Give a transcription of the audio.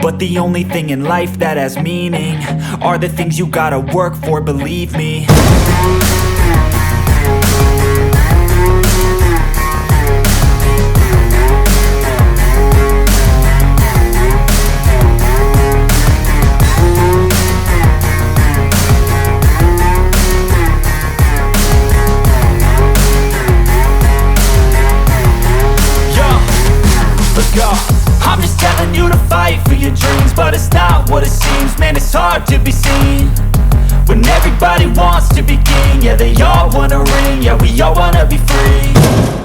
But the only thing in life that has meaning are the things you gotta work for, believe me. I'm just telling you to fight for your dreams, but it's not what it seems. Man, it's hard to be seen when everybody wants to be king. Yeah, they all wanna ring, yeah, we all wanna be free.